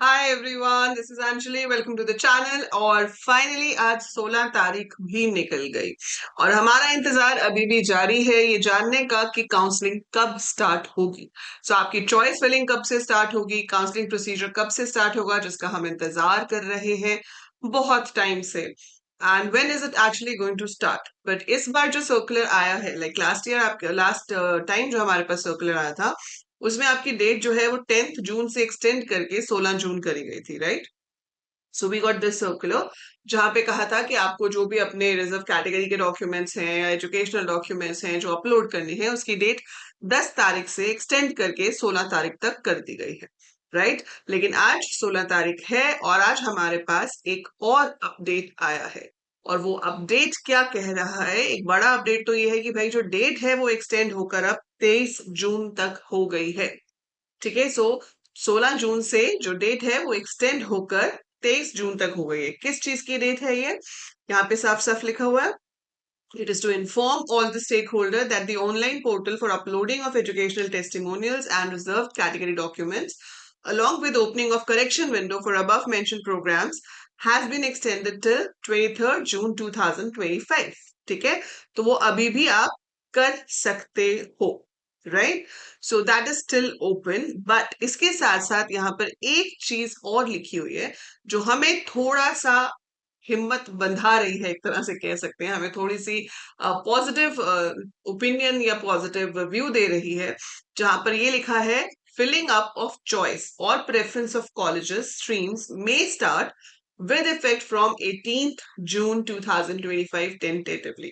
Hi everyone, this is Anjali. Welcome to the channel. और finally आज 16 तारीख भी निकल गई और हमारा इंतजार अभी भी जारी है ये जानने का कि काउंसलिंग कब स्टार्ट होगी। आपकी चॉइस फिलिंग कब से स्टार्ट होगी, काउंसलिंग प्रोसीजर कब से स्टार्ट होगा, जिसका हम इंतजार कर रहे हैं बहुत टाइम से। And when is it actually going to start? But इस बार जो सर्कुलर आया है, लाइक लास्ट ईयर, आपके लास्ट टाइम जो हमारे पास सर्कुलर आया था, उसमें आपकी डेट जो है वो 10th जून से एक्सटेंड करके 16 जून करी गई थी, right? So we got this circular जहां पे कहा था कि आपको जो भी अपने रिजर्व कैटेगरी के डॉक्यूमेंट्स हैं या एजुकेशनल डॉक्यूमेंट्स हैं जो अपलोड करनी है, उसकी डेट 10 तारीख से एक्सटेंड करके 16 तारीख तक कर दी गई है, राइट? लेकिन आज 16 तारीख है और आज हमारे पास एक और अपडेट आया है। और वो अपडेट क्या कह रहा है? एक बड़ा अपडेट तो ये है कि भाई जो डेट है वो एक्सटेंड होकर अब 23 जून तक हो गई है। ठीक है, सो 16 जून से जो डेट है वो एक्सटेंड होकर 23 जून तक हो गई है। किस चीज की डेट है ये? यहाँ पे साफ साफ लिखा हुआ है, it is to inform all the stakeholder that the online portal for uploading of educational testimonials and reserved category documents, along with opening of correction window for above mentioned programs, has been extended till 23rd June 2025. ठीक है, तो वो अभी भी आप कर सकते हो, right? So that is still open. But इसके साथ साथ यहाँ पर एक चीज और लिखी हुई है जो हमें थोड़ा सा हिम्मत बंधा रही है, एक तरह से कह सकते हैं, हमें थोड़ी सी पॉजिटिव ओपिनियन या पॉजिटिव व्यू दे रही है। जहां पर ये लिखा है, फिलिंग अप ऑफ चॉइस और preference of colleges streams may start with effect from 18th June 2025 tentatively.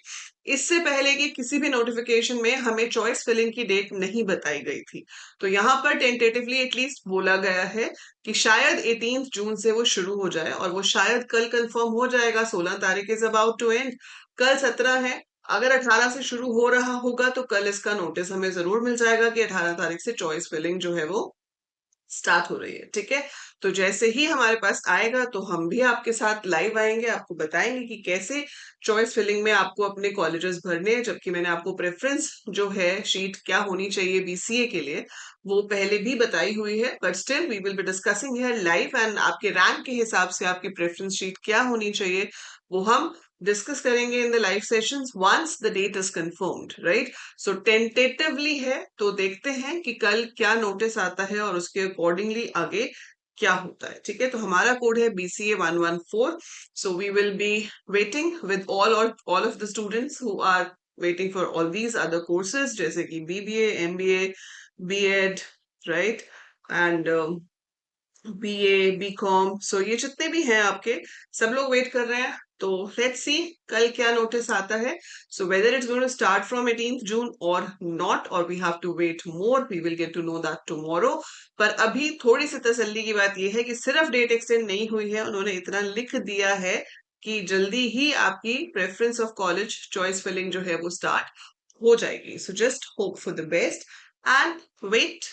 इससे पहले कि किसी भी नोटिफिकेशन में हमें चॉइस फिलिंग की डेट नहीं बताई गई थी, तो यहाँ पर टेंटेटिवली एटलीस्ट बोला गया है कि शायद 18th जून से वो शुरू हो जाए, और वो शायद कल कंफर्म हो जाएगा। 16 तारीख इज अबाउट टू एंड, कल 17 है। अगर 18 से शुरू हो रहा होगा तो कल इसका नोटिस हमें जरूर मिल जाएगा कि 18 तारीख से चॉइस फिलिंग जो है वो स्टार्ट हो रही है। ठीक है, तो जैसे ही हमारे पास आएगा तो हम भी आपके साथ लाइव आएंगे, आपको बताएंगे कि कैसे चॉइस फिलिंग में आपको अपने कॉलेजेस भरने हैं। जबकि मैंने आपको प्रेफरेंस जो है शीट क्या होनी चाहिए बीसीए के लिए वो पहले भी बताई हुई है, but still we will be discussing here live. And आपके रैंक के हिसाब से आपकी प्रेफरेंस शीट क्या होनी चाहिए वो हम डिस्कस करेंगे in the live sessions once the date is confirmed, right? So tentatively है, तो देखते हैं कि कल क्या नोटिस आता है और उसके अकॉर्डिंगली आगे क्या होता है। ठीक है, तो हमारा कोड है BCA 114। So we will be waiting with all of the students who are waiting for all these other courses, जैसे कि BBA, MBA, B.Ed, right? And BA, B.Com, so ये जितने भी हैं आपके, सब लोग वेट कर रहे हैं। तो लेट्स सी कल क्या नोटिस आता है। So whether it's going to start from 18th June और नॉट, और we have to wait more, we will get to know that tomorrow. पर अभी थोड़ी सी तसल्ली की बात यह है कि सिर्फ डेट एक्सटेंड नहीं हुई है, उन्होंने इतना लिख दिया है कि जल्दी ही आपकी preference of college choice filling जो है वो स्टार्ट हो जाएगी। So just hope for the best and wait.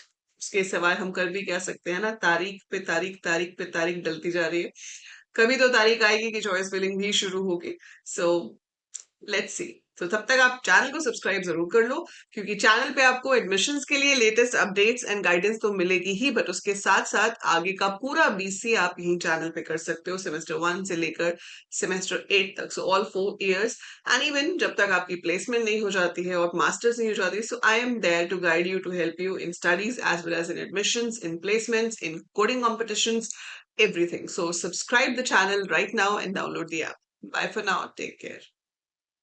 उसके सिवाय हम कर भी क्या सकते हैं ना, तारीख पे तारीख, तारीख पे तारीख डलती जा रही है। कभी तो तारीख आएगी कि चॉइस फिलिंग भी शुरू होगी। So let's see. तो तब तक आप चैनल को सब्सक्राइब जरूर कर लो, क्योंकि चैनल पे आपको एडमिशन्स के लिए लेटेस्ट अपडेट्स एंड गाइडेंस तो मिलेगी ही, बट उसके साथ साथ आगे का पूरा BC आप यही चैनल पे कर सकते हो, सेमेस्टर 1 से लेकर सेमेस्टर 8 तक, so all 4 years। And even जब तक आपकी प्लेसमेंट नहीं हो जाती है और मास्टर्स नहीं हो जाती, so I am there to guide you, to help you in studies as well as in admissions, in placements, in coding competitions, everything. So subscribe the channel right now and download the app. Bye for now. Take care.